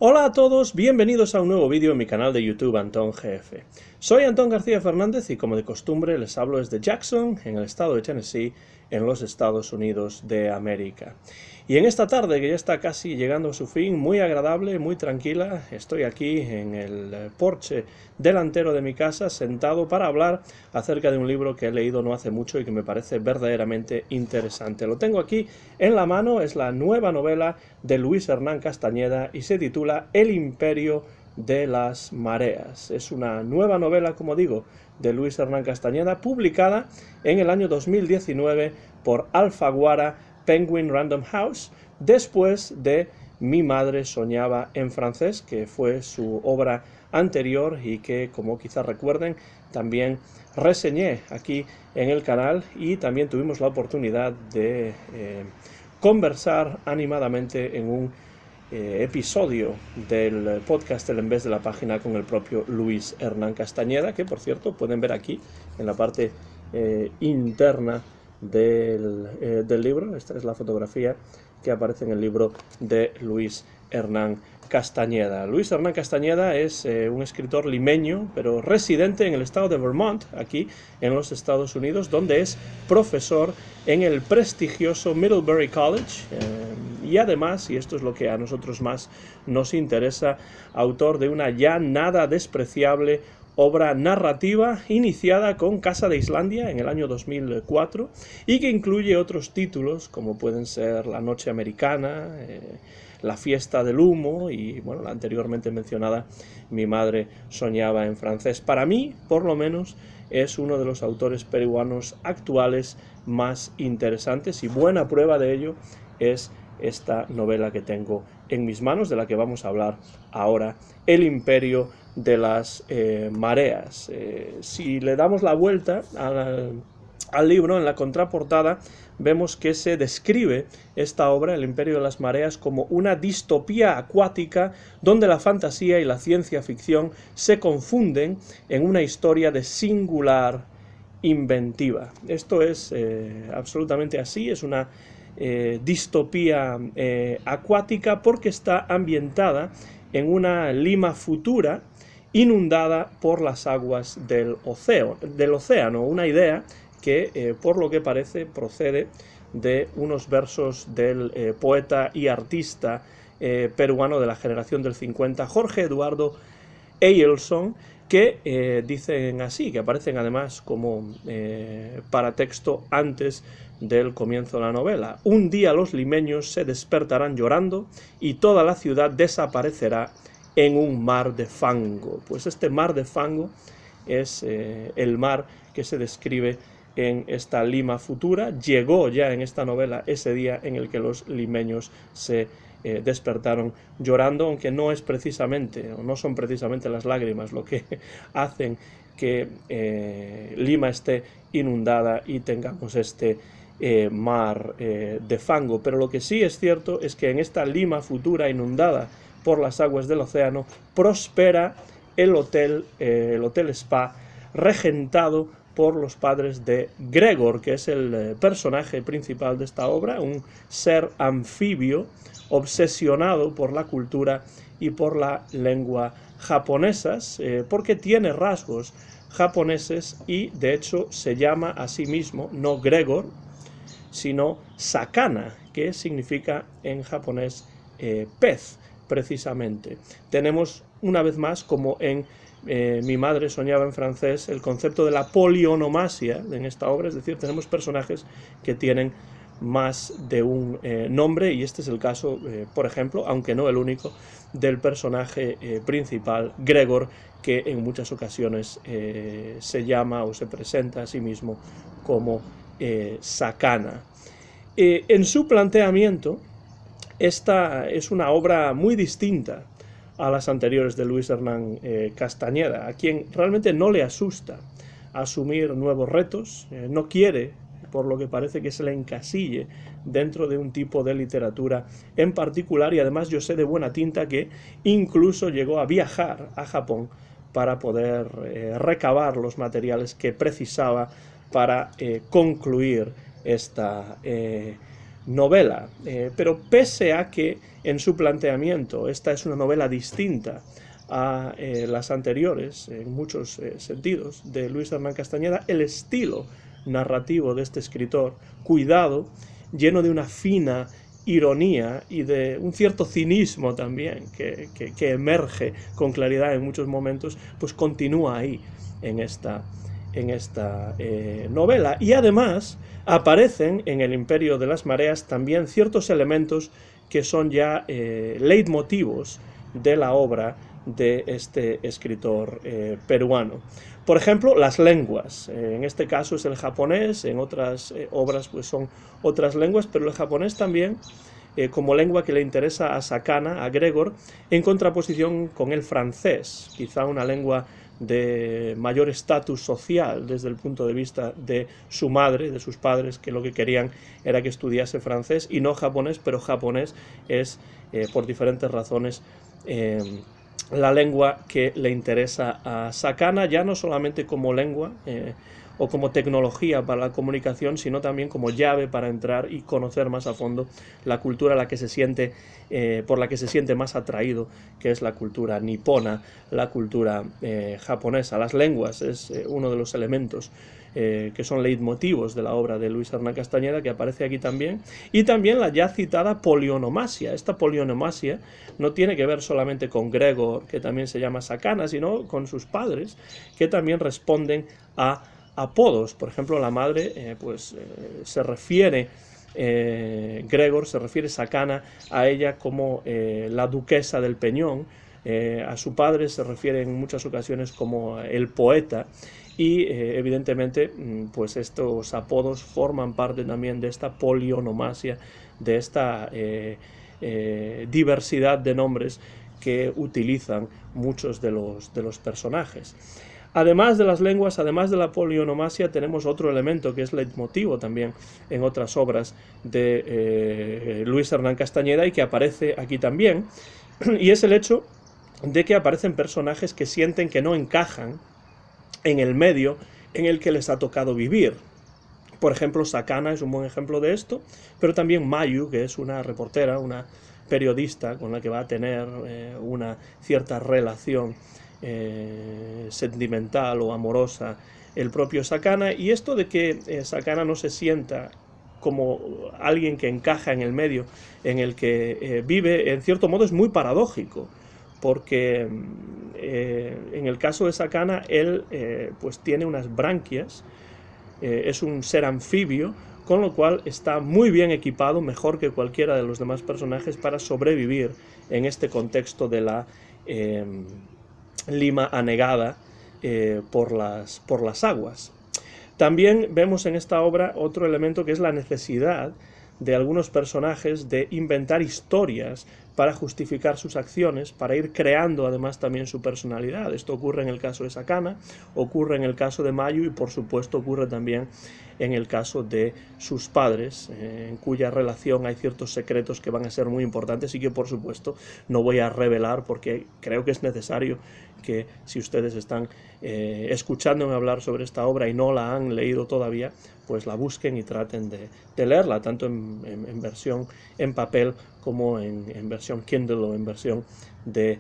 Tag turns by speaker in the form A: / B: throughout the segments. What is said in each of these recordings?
A: Hola a todos, bienvenidos a un nuevo vídeo en mi canal de YouTube Antón GF. Soy Antón García Fernández y como de costumbre les hablo desde Jackson, en el estado de Tennessee, en los Estados Unidos de América. Y en esta tarde, que ya está casi llegando a su fin, muy agradable, muy tranquila, estoy aquí en el porche delantero de mi casa, sentado para hablar acerca de un libro que he leído no hace mucho y que me parece verdaderamente interesante. Lo tengo aquí en la mano, es la nueva novela de Luis Hernán Castañeda y se titula El Imperio de las Mareas. Es una nueva novela, como digo, de Luis Hernán Castañeda, publicada en el año 2019 por Alfaguara Penguin Random House, después de Mi madre soñaba en francés, que fue su obra anterior y que, como quizás recuerden, también reseñé aquí en el canal, y también tuvimos la oportunidad de conversar animadamente en un episodio del podcast El Envés de la Página con el propio Luis Hernán Castañeda, que por cierto pueden ver aquí en la parte interna del libro. Esta es la fotografía que aparece en el libro de Luis Hernán Castañeda. Luis Hernán Castañeda es un escritor limeño, pero residente en el estado de Vermont, aquí en los Estados Unidos, donde es profesor en el prestigioso Middlebury College, y además, y esto es lo que a nosotros más nos interesa, autor de una ya nada despreciable obra narrativa iniciada con Casa de Islandia en el año 2004 y que incluye otros títulos como pueden ser La Noche Americana, La Fiesta del Humo y, bueno, la anteriormente mencionada Mi madre soñaba en francés. Para mí, por lo menos, es uno de los autores peruanos actuales más interesantes, y buena prueba de ello es esta novela que tengo en mis manos, de la que vamos a hablar ahora, El Imperio de las Mareas. Si le damos la vuelta al libro, en la contraportada vemos que se describe esta obra, El Imperio de las Mareas, como una distopía acuática donde la fantasía y la ciencia ficción se confunden en una historia de singular inventiva. Esto es absolutamente así, es una distopía acuática porque está ambientada en una Lima futura inundada por las aguas del océano, una idea que por lo que parece procede de unos versos del poeta y artista peruano de la generación del 50, Jorge Eduardo Eyelson, que dicen así, que aparecen además como paratexto antes del comienzo de la novela. Un día los limeños se despertarán llorando y toda la ciudad desaparecerá en un mar de fango. Pues este mar de fango es el mar que se describe en esta Lima futura. Llegó ya en esta novela ese día en el que los limeños se despertaron llorando, aunque no es precisamente, o no son precisamente las lágrimas lo que hacen que Lima esté inundada y tengamos este mar de fango. Pero lo que sí es cierto es que en esta Lima futura inundada por las aguas del océano prospera el hotel Spa, regentado por los padres de Gregor, que es el personaje principal de esta obra, un ser anfibio obsesionado por la cultura y por la lengua japonesas, porque tiene rasgos japoneses y de hecho se llama a sí mismo no Gregor, sino Sakana, que significa en japonés pez, precisamente. Tenemos una vez más, como en Mi madre soñaba en francés, el concepto de la polionomasia en esta obra, es decir, tenemos personajes que tienen más de un nombre, y este es el caso, por ejemplo, aunque no el único, del personaje principal, Gregor, que en muchas ocasiones se llama o se presenta a sí mismo como Sakana. En su planteamiento, esta es una obra muy distinta a las anteriores de Luis Hernán Castañeda, a quien realmente no le asusta asumir nuevos retos, no quiere, por lo que parece, que se le encasille dentro de un tipo de literatura en particular, y además yo sé de buena tinta que incluso llegó a viajar a Japón para poder recabar los materiales que precisaba para concluir esta novela, pero pese a que en su planteamiento esta es una novela distinta a las anteriores en muchos sentidos de Luis Hernán Castañeda, el estilo narrativo de este escritor, cuidado, lleno de una fina ironía y de un cierto cinismo también que emerge con claridad en muchos momentos, pues continúa ahí en esta novela. Y además aparecen en El Imperio de las Mareas también ciertos elementos que son ya leitmotivos de la obra de este escritor peruano. Por ejemplo, las lenguas. En este caso es el japonés, en otras obras pues son otras lenguas, pero el japonés también como lengua que le interesa a Sakana, a Gregor, en contraposición con el francés, quizá una lengua de mayor estatus social desde el punto de vista de su madre, de sus padres, que lo que querían era que estudiase francés y no japonés, pero japonés es, por diferentes razones, la lengua que le interesa a Sakana, ya no solamente como lengua o como tecnología para la comunicación, sino también como llave para entrar y conocer más a fondo la cultura a la que se siente, por la que se siente más atraído, que es la cultura nipona, la cultura japonesa. Las lenguas es uno de los elementos que son leitmotivos de la obra de Luis Hernán Castañeda, que aparece aquí también, y también la ya citada polionomasia. Esta polionomasia no tiene que ver solamente con Gregor, que también se llama Sakana, sino con sus padres, que también responden a apodos. Por ejemplo, la madre se refiere, Gregor se refiere Sakana a ella como la duquesa del Peñón, a su padre se refiere en muchas ocasiones como el poeta, y evidentemente pues estos apodos forman parte también de esta polionomasia, de esta diversidad de nombres que utilizan muchos de los personajes. Además de las lenguas, además de la polionomasia, tenemos otro elemento que es leitmotivo también en otras obras de Luis Hernán Castañeda y que aparece aquí también, y es el hecho de que aparecen personajes que sienten que no encajan en el medio en el que les ha tocado vivir. Por ejemplo, Sakana es un buen ejemplo de esto, pero también Mayu, que es una reportera, una periodista con la que va a tener una cierta relación sentimental o amorosa el propio Sakana, y esto de que Sakana no se sienta como alguien que encaja en el medio en el que vive, en cierto modo es muy paradójico, porque en el caso de Sakana él pues tiene unas branquias, es un ser anfibio, con lo cual está muy bien equipado, mejor que cualquiera de los demás personajes, para sobrevivir en este contexto de la Lima anegada por las aguas. También vemos en esta obra otro elemento que es la necesidad de algunos personajes de inventar historias para justificar sus acciones, para ir creando además también su personalidad. Esto ocurre en el caso de Sakana, ocurre en el caso de Mayu y por supuesto ocurre también en el caso de sus padres, en cuya relación hay ciertos secretos que van a ser muy importantes y que por supuesto no voy a revelar porque creo que es necesario que si ustedes están escuchándome hablar sobre esta obra y no la han leído todavía, pues la busquen y traten de leerla, tanto en versión en papel como en versión Kindle o en versión de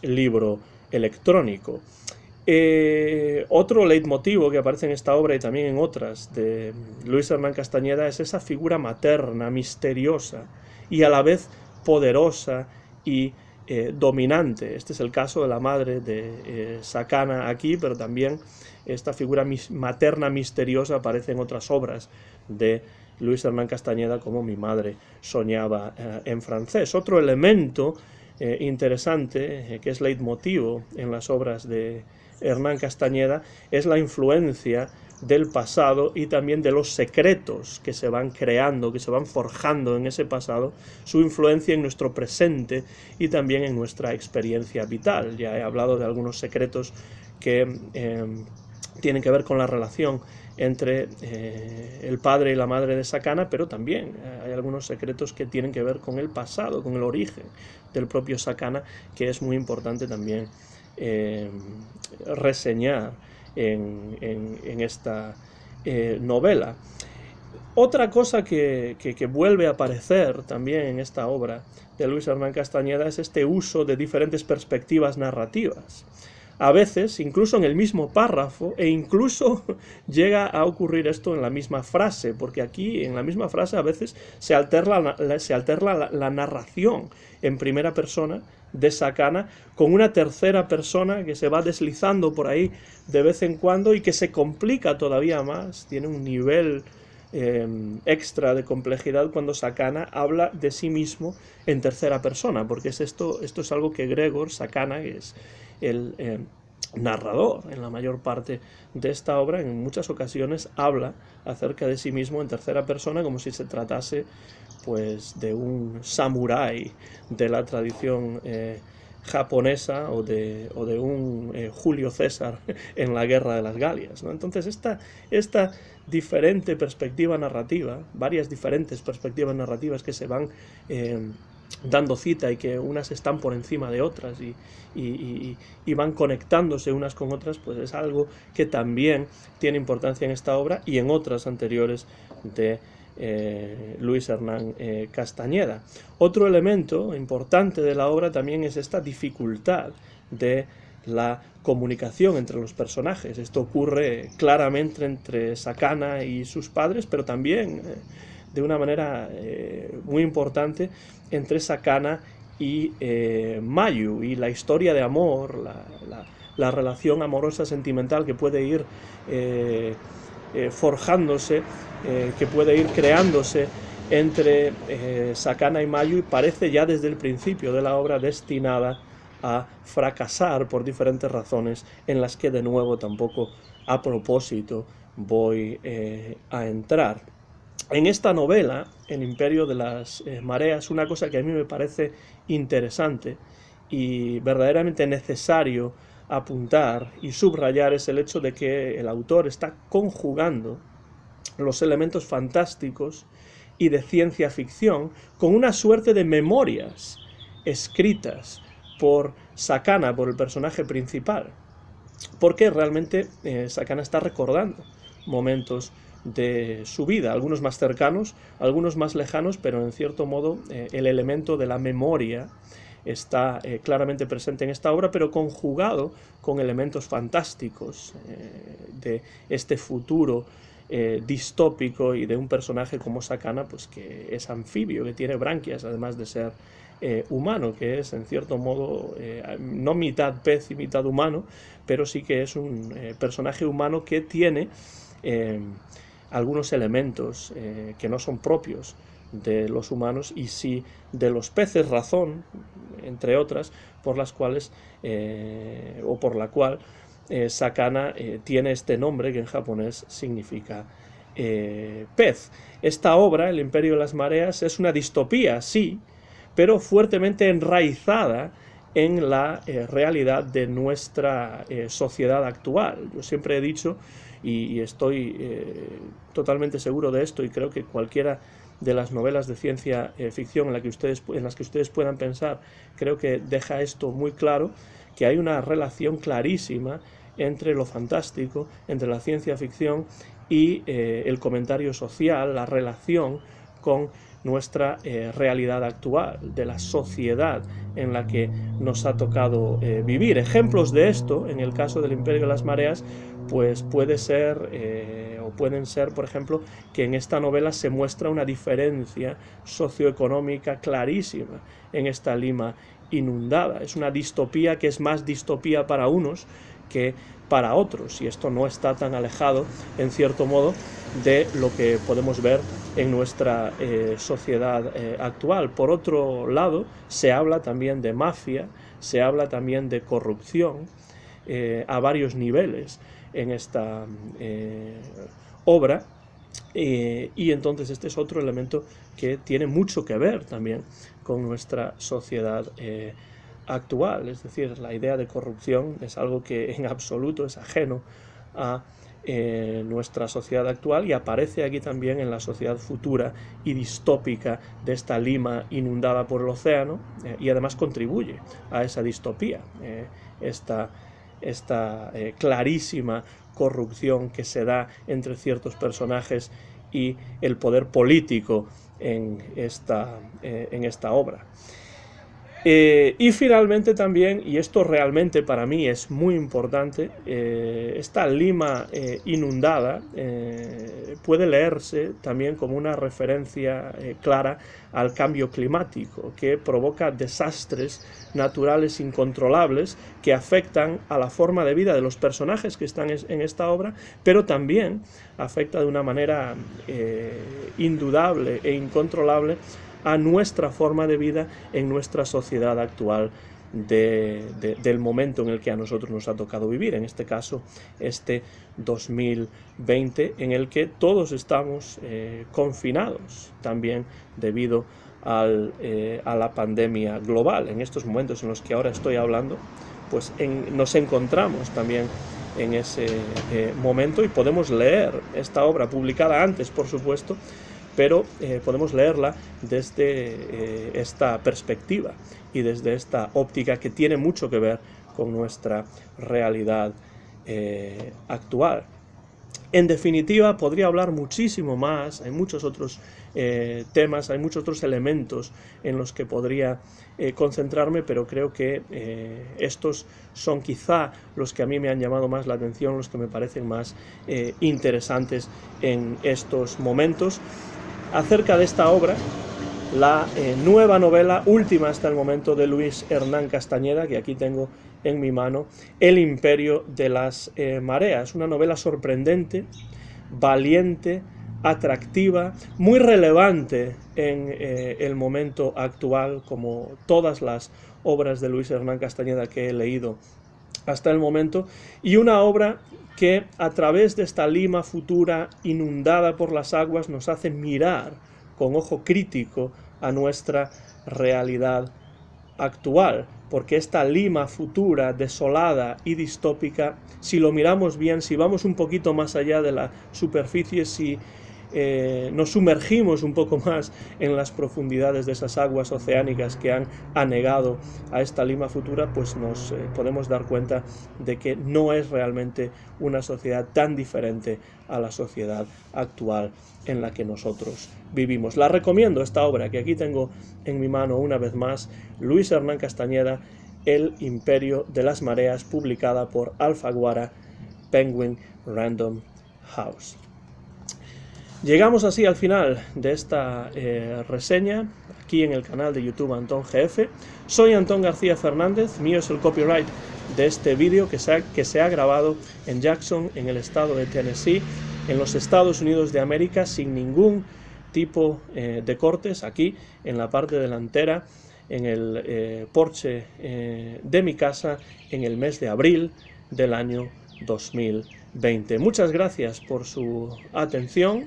A: libro electrónico. Otro leitmotivo que aparece en esta obra y también en otras de Luis Hernán Castañeda es esa figura materna, misteriosa y a la vez poderosa y dominante. Este es el caso de la madre de Sakana aquí, pero también esta figura materna misteriosa aparece en otras obras de Luis Hernán Castañeda, como Mi madre soñaba en francés. Otro elemento interesante que es leitmotivo en las obras de Hernán Castañeda es la influencia del pasado y también de los secretos que se van creando, que se van forjando en ese pasado, su influencia en nuestro presente y también en nuestra experiencia vital. Ya he hablado de algunos secretos que tienen que ver con la relación entre el padre y la madre de Sakana, pero también hay algunos secretos que tienen que ver con el pasado, con el origen del propio Sakana, que es muy importante también reseñar en esta novela. Otra cosa que vuelve a aparecer también en esta obra de Luis Hernán Castañeda es este uso de diferentes perspectivas narrativas. A veces, incluso en el mismo párrafo, e incluso llega a ocurrir esto en la misma frase, porque aquí en la misma frase a veces se alterna la narración en primera persona de Sakana con una tercera persona que se va deslizando por ahí de vez en cuando y que se complica todavía más, tiene un nivel extra de complejidad cuando Sakana habla de sí mismo en tercera persona, porque esto es algo que Gregor Sakana, que es el narrador en la mayor parte de esta obra, en muchas ocasiones habla acerca de sí mismo en tercera persona como si se tratase pues de un samurái de la tradición japonesa o de un Julio César en la Guerra de las Galias, ¿no? Entonces esta diferente perspectiva narrativa, varias diferentes perspectivas narrativas que se van dando cita y que unas están por encima de otras y van conectándose unas con otras, pues es algo que también tiene importancia en esta obra y en otras anteriores de Luis Hernán Castañeda. Otro elemento importante de la obra también es esta dificultad de la comunicación entre los personajes. Esto ocurre claramente entre Sakana y sus padres, pero también de una manera muy importante entre Sakana y Mayu, y la historia de amor, la relación amorosa sentimental que puede ir forjándose, que puede ir creándose entre Sakana y Mayu, y parece ya desde el principio de la obra destinada a fracasar por diferentes razones en las que de nuevo tampoco a propósito voy a entrar. En esta novela, El Imperio de las Mareas, una cosa que a mí me parece interesante y verdaderamente necesario apuntar y subrayar es el hecho de que el autor está conjugando los elementos fantásticos y de ciencia ficción con una suerte de memorias escritas por Sakana, por el personaje principal, porque realmente Sakana está recordando momentos de su vida, algunos más cercanos, algunos más lejanos, pero en cierto modo el elemento de la memoria está claramente presente en esta obra, pero conjugado con elementos fantásticos de este futuro distópico y de un personaje como Sakana, pues que es anfibio, que tiene branquias, además de ser humano, que es en cierto modo no mitad pez y mitad humano, pero sí que es un personaje humano que tiene algunos elementos que no son propios de los humanos y sí de los peces, razón, entre otras, por las cuales o por la cual Sakana tiene este nombre que en japonés significa pez. Esta obra, El Imperio de las Mareas, es una distopía, sí, pero fuertemente enraizada en la realidad de nuestra sociedad actual. Yo siempre he dicho, y estoy totalmente seguro de esto, y creo que cualquiera de las novelas de ciencia ficción en las que ustedes puedan pensar, creo que deja esto muy claro, que hay una relación clarísima entre lo fantástico, entre la ciencia ficción y el comentario social, la relación con nuestra realidad actual, de la sociedad en la que nos ha tocado vivir. Ejemplos de esto, en el caso del Imperio de las Mareas, pues puede ser o pueden ser, por ejemplo, que en esta novela se muestra una diferencia socioeconómica clarísima en esta Lima inundada. Es una distopía que es más distopía para unos que para otros, y esto no está tan alejado, en cierto modo, de lo que podemos ver en nuestra sociedad actual. Por otro lado, se habla también de mafia, se habla también de corrupción a varios niveles en esta obra, y entonces este es otro elemento que tiene mucho que ver también con nuestra sociedad actual. Es decir, la idea de corrupción es algo que en absoluto es ajeno a nuestra sociedad actual, y aparece aquí también en la sociedad futura y distópica de esta Lima inundada por el océano, y además contribuye a esa distopía, esta clarísima corrupción que se da entre ciertos personajes y el poder político en esta obra. Y finalmente también, y esto realmente para mí es muy importante, esta Lima inundada puede leerse también como una referencia clara al cambio climático, que provoca desastres naturales incontrolables que afectan a la forma de vida de los personajes que están en esta obra, pero también afecta de una manera indudable e incontrolable a nuestra forma de vida en nuestra sociedad actual del momento en el que a nosotros nos ha tocado vivir, en este caso este 2020, en el que todos estamos confinados también debido a la pandemia global. En estos momentos en los que ahora estoy hablando, pues nos encontramos también en ese momento, y podemos leer esta obra, publicada antes por supuesto, pero podemos leerla desde esta perspectiva y desde esta óptica que tiene mucho que ver con nuestra realidad actual. En definitiva, podría hablar muchísimo más, hay muchos otros temas, hay muchos otros elementos en los que podría concentrarme, pero creo que estos son quizá los que a mí me han llamado más la atención, los que me parecen más interesantes en estos momentos. Acerca de esta obra, la nueva novela, última hasta el momento, de Luis Hernán Castañeda, que aquí tengo en mi mano, El imperio de las mareas, una novela sorprendente, valiente, atractiva, muy relevante en el momento actual, como todas las obras de Luis Hernán Castañeda que he leído hasta el momento, y una obra que a través de esta Lima futura inundada por las aguas nos hace mirar con ojo crítico a nuestra realidad actual, porque esta Lima futura desolada y distópica, si lo miramos bien, si vamos un poquito más allá de la superficie, si nos sumergimos un poco más en las profundidades de esas aguas oceánicas que han anegado a esta Lima futura, pues nos podemos dar cuenta de que no es realmente una sociedad tan diferente a la sociedad actual en la que nosotros vivimos. La recomiendo, esta obra que aquí tengo en mi mano una vez más, Luis Hernán Castañeda, El imperio de las mareas, publicada por Alfaguara Penguin Random House. Llegamos así al final de esta reseña, aquí en el canal de YouTube Antón GF. Soy Antón García Fernández, mío es el copyright de este vídeo que se ha grabado en Jackson, en el estado de Tennessee, en los Estados Unidos de América, sin ningún tipo de cortes, aquí en la parte delantera, en el porche de mi casa, en el mes de abril del año 2020. Muchas gracias por su atención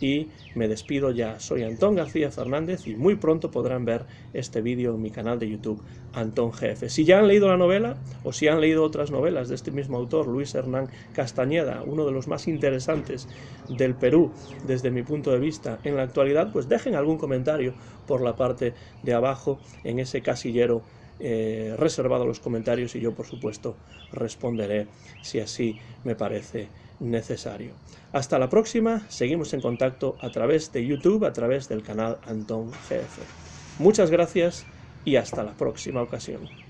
A: y me despido ya. Soy Antón García Fernández y muy pronto podrán ver este vídeo en mi canal de YouTube Antón GF. Si ya han leído la novela o si han leído otras novelas de este mismo autor, Luis Hernán Castañeda, uno de los más interesantes del Perú desde mi punto de vista en la actualidad, pues dejen algún comentario por la parte de abajo en ese casillero reservado a los comentarios, y yo por supuesto responderé si así me parece necesario. Hasta la próxima, seguimos en contacto a través de YouTube, a través del canal Antón GF. Muchas gracias y hasta la próxima ocasión.